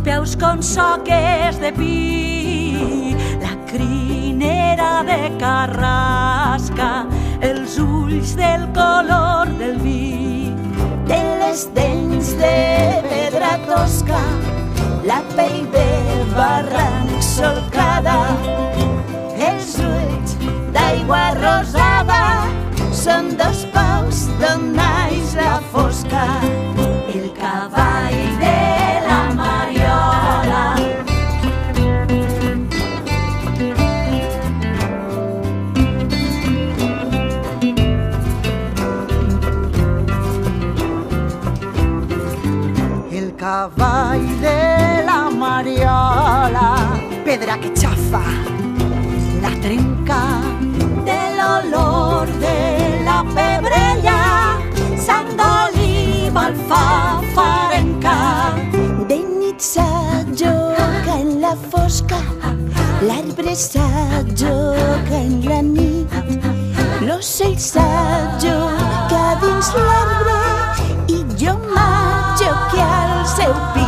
peus con soques de pi, la crinera de carrasca, els ulls del color del vi, de les dents de pedra tosca, la pell de barranc solcada, els ulls d'aigua rosada són dos paus d'on naix la fosca. El cavall de la Mariola. El cavall de la Mariola, pedra que xafa, la trenca, De l'olor de la pebrella, sang d'oliva, alfafar arenca. de nit s'ajoca en la fosca, l'arbre s'ajoca en la nit, l'ocell s'ajoca dins l'arbre i jo m'ajoque al seu pit.